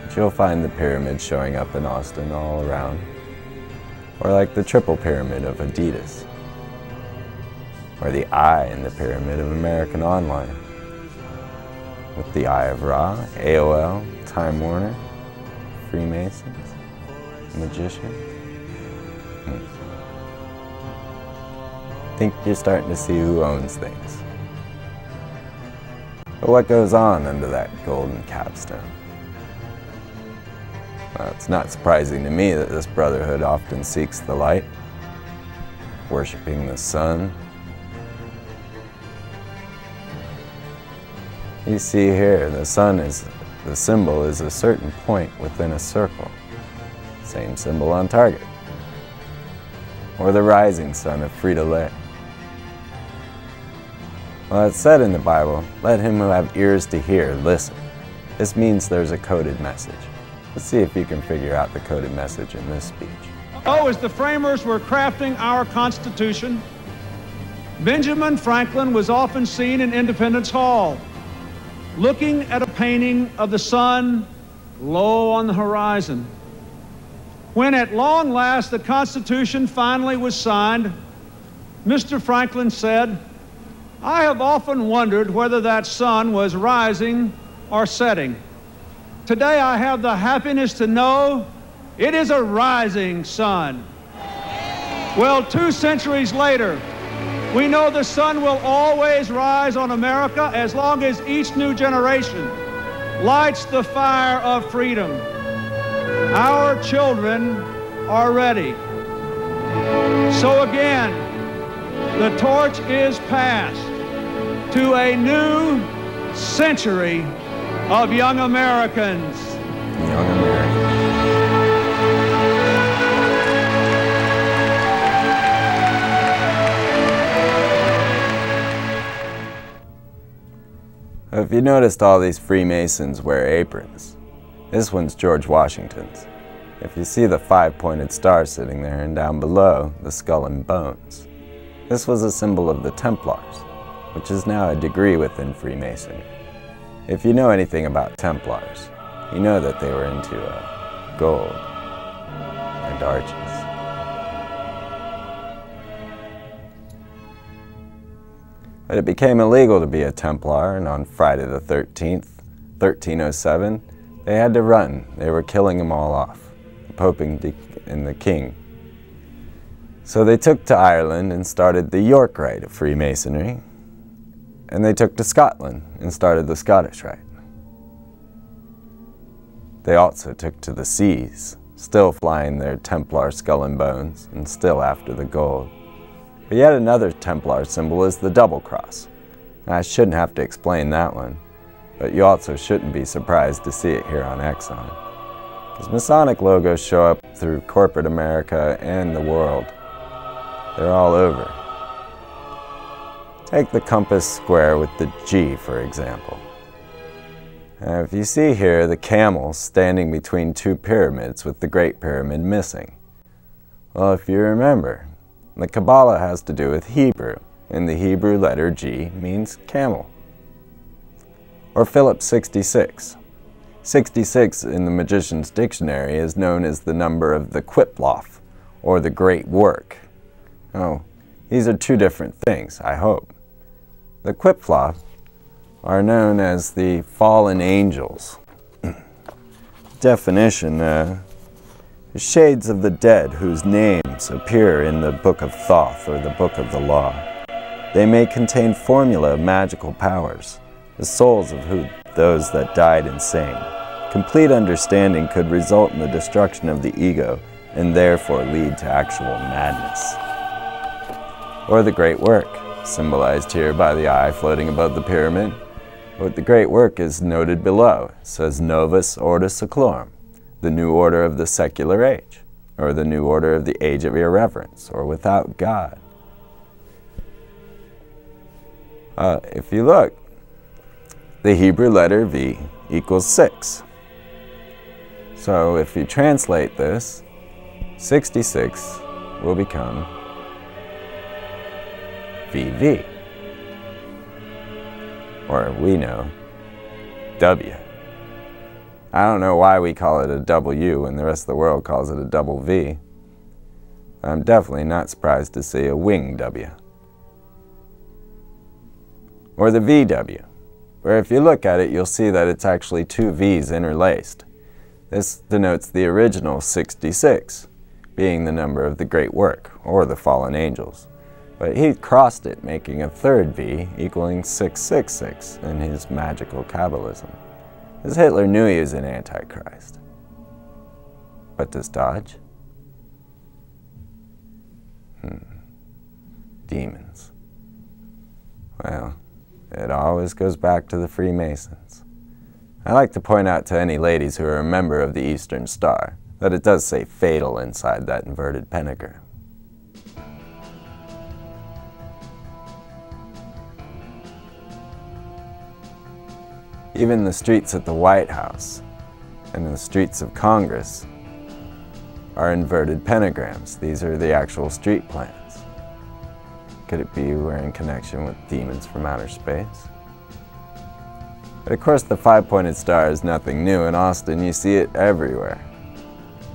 but you'll find the pyramid showing up in Austin all around. Or like the triple pyramid of Adidas. Or the eye in the pyramid of American Online. With the Eye of Ra, AOL, Time Warner, Freemasons, magicians. I think you're starting to see who owns things. But what goes on under that golden capstone? Well, it's not surprising to me that this brotherhood often seeks the light, worshiping the sun. You see here, the sun is, the symbol is a certain point within a circle. Same symbol on target. Or the rising sun of Frito-Lay. Well, it's said in the Bible, let him who have ears to hear, listen. This means there's a coded message. Let's see if you can figure out the coded message in this speech. Oh, as the framers were crafting our Constitution, Benjamin Franklin was often seen in Independence Hall, looking at a painting of the sun low on the horizon. When at long last the Constitution finally was signed, Mr. Franklin said, I have often wondered whether that sun was rising or setting. Today I have the happiness to know it is a rising sun. Well, 2 centuries later, we know the sun will always rise on America as long as each new generation lights the fire of freedom. Our children are ready. So again, the torch is passed to a new century of young Americans. Young Americans. If you noticed, all these Freemasons wear aprons. This one's George Washington's. If you see the 5-pointed star sitting there, and down below, the skull and bones. This was a symbol of the Templars, which is now a degree within Freemasonry. If you know anything about Templars, you know that they were into gold and arches. But it became illegal to be a Templar, and on Friday the 13th, 1307, they had to run. They were killing them all off, the Pope and the King. So they took to Ireland and started the York Rite of Freemasonry, and they took to Scotland and started the Scottish Rite. They also took to the seas, still flying their Templar skull and bones, and still after the gold. But yet another Templar symbol is the double cross. Now, I shouldn't have to explain that one, but you also shouldn't be surprised to see it here on Exxon. Because Masonic logos show up through corporate America and the world. They're all over. Take the compass square with the G, for example. Now, if you see here the camel standing between 2 pyramids with the Great Pyramid missing. Well, if you remember, the Kabbalah has to do with Hebrew, and the Hebrew letter G means camel. Or Phillips 66. 66 in the Magician's Dictionary is known as the number of the Qiploth, or the Great Work. Oh, these are 2 different things, I hope. The Qiploth are known as the fallen angels. Definition, shades of the dead whose names appear in the Book of Thoth or the Book of the Law. They may contain formula of magical powers, the souls of those that died insane. Complete understanding could result in the destruction of the ego and therefore lead to actual madness. Or the Great Work, symbolized here by the eye floating above the pyramid. But the Great Work is noted below. It says Novus Ordo Seclorum, the new order of the secular age, or the new order of the age of irreverence, or without God. If you look, the Hebrew letter V equals 6. So if you translate this, 66 will become VV, or we know, W. I don't know why we call it a W and the rest of the world calls it a double V. I'm definitely not surprised to see a wing W. Or the VW, where if you look at it, you'll see that it's actually two V's interlaced. This denotes the original 66, being the number of the great work, or the fallen angels. But he crossed it, making a third V equaling 666 in his magical Kabbalism, as Hitler knew he was an Antichrist. But does Dodge? Demons. Well, it always goes back to the Freemasons. I like to point out to any ladies who are a member of the Eastern Star that it does say fatal inside that inverted pentagram. Even the streets at the White House and the streets of Congress are inverted pentagrams. These are the actual street plans. Could it be we're in connection with demons from outer space? But of course the five-pointed star is nothing new. In Austin you see it everywhere.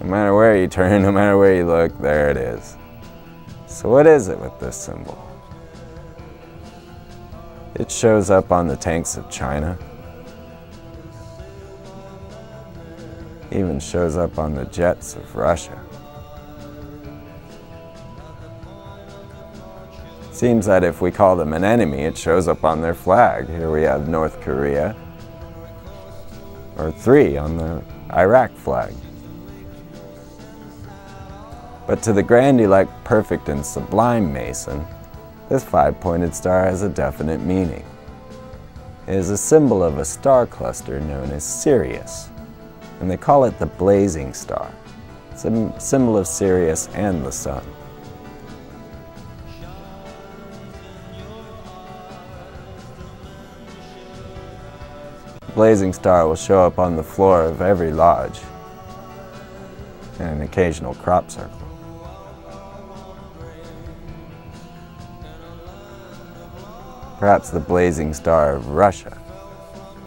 No matter where you turn, no matter where you look, there it is. So what is it with this symbol? It shows up on the tanks of China. Even shows up on the jets of Russia. Seems that if we call them an enemy, it shows up on their flag. Here we have North Korea, or 3 on the Iraq flag. But to the grandee-like perfect and sublime Mason, this five-pointed star has a definite meaning. It is a symbol of a star cluster known as Sirius, and they call it the blazing star. It's a symbol of Sirius and the sun. The blazing star will show up on the floor of every lodge and an occasional crop circle. Perhaps the blazing star of Russia,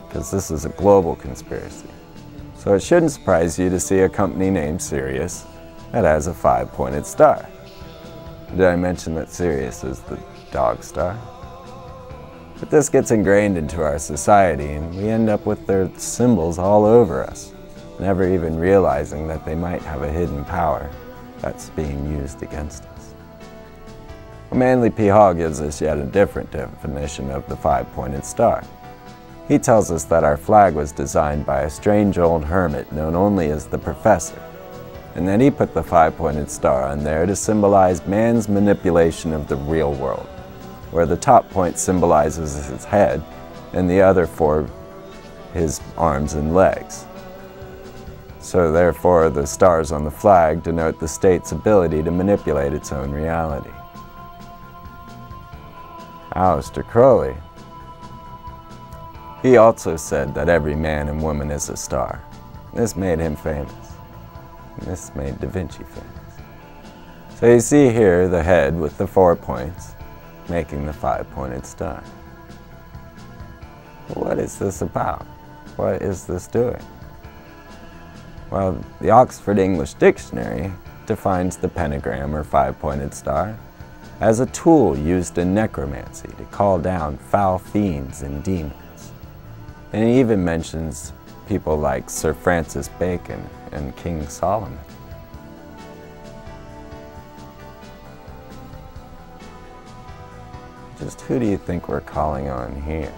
because this is a global conspiracy. So it shouldn't surprise you to see a company named Sirius that has a five-pointed star. Did I mention that Sirius is the dog star? But this gets ingrained into our society and we end up with their symbols all over us, never even realizing that they might have a hidden power that's being used against us. Well, Manly P. Hall gives us yet a different definition of the five-pointed star. He tells us that our flag was designed by a strange old hermit known only as the Professor, and that he put the five-pointed star on there to symbolize man's manipulation of the real world, where the top point symbolizes his head and the other 4 his arms and legs. So therefore the stars on the flag denote the state's ability to manipulate its own reality. Aleister Crowley, he also said that every man and woman is a star. This made him famous. And this made Da Vinci famous. So you see here the head with the 4 points, making the five-pointed star. What is this about? What is this doing? Well, the Oxford English Dictionary defines the pentagram or five-pointed star as a tool used in necromancy to call down foul fiends and demons. And he even mentions people like Sir Francis Bacon and King Solomon. Just who do you think we're calling on here?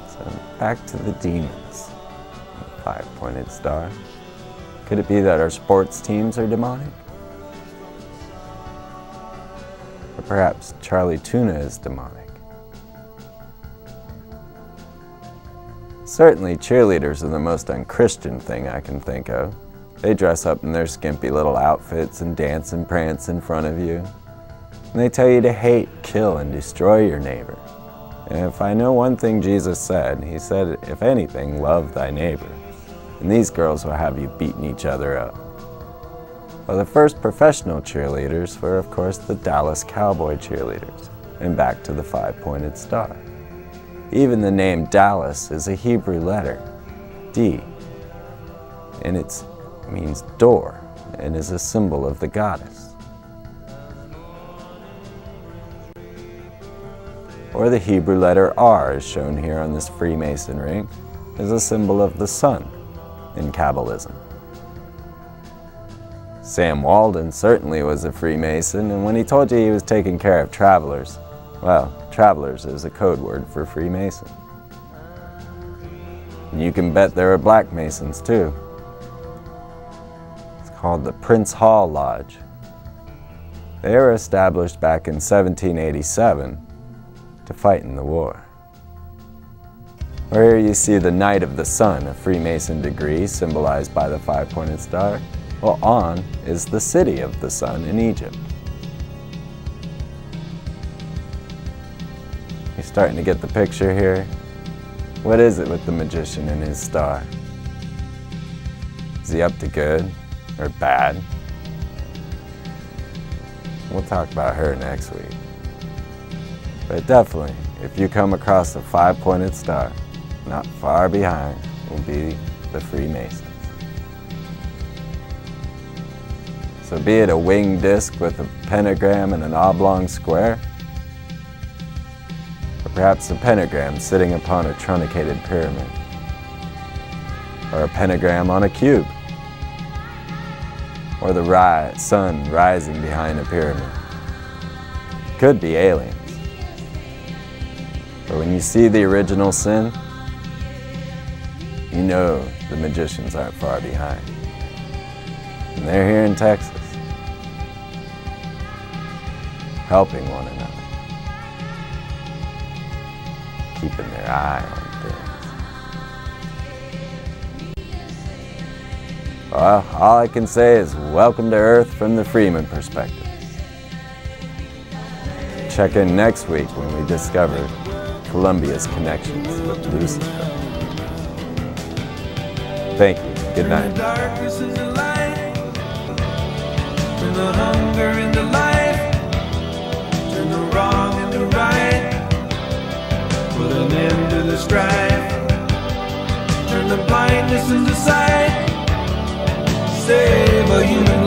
So back to the demons. The five-pointed star. Could it be that our sports teams are demonic? Or perhaps Charlie Tuna is demonic? Certainly cheerleaders are the most unchristian thing I can think of. They dress up in their skimpy little outfits and dance and prance in front of you. And they tell you to hate, kill, and destroy your neighbor. And if I know one thing Jesus said, he said, if anything, love thy neighbor. And these girls will have you beating each other up. Well, the first professional cheerleaders were, of course, the Dallas Cowboy cheerleaders. and back to the 5-pointed star. Even the name Dallas is a Hebrew letter, D, and it means door and is a symbol of the goddess. Or the Hebrew letter R, as shown here on this Freemason ring, is a symbol of the sun in Kabbalism. Sam Walden certainly was a Freemason, and when he told you he was taking care of travelers, well, travelers is a code word for Freemason. And you can bet there were Black Masons too. It's called the Prince Hall Lodge. They were established back in 1787 to fight in the war. Or here you see the Knight of the Sun, a Freemason degree symbolized by the 5-pointed star. Well, On is the city of the sun in Egypt. You're starting to get the picture here. What is it with the magician and his star? Is he up to good or bad? We'll talk about her next week. But definitely, if you come across a 5-pointed star, not far behind will be the Freemasons. So be it a winged disc with a pentagram and an oblong square, or perhaps a pentagram sitting upon a truncated pyramid, or a pentagram on a cube, or the sun rising behind a pyramid. It could be aliens. But when you see the original sin, you know the magicians aren't far behind. And they're here in Texas, helping one another, keeping their eye on things. Well, all I can say is welcome to Earth from the Freeman Perspective. Check in next week when we discover Columbia's connections with Lucifer. Thank you. Good night. Turn the hunger into life, turn the wrong into right, put an end to the strife, turn the blindness into sight, save a human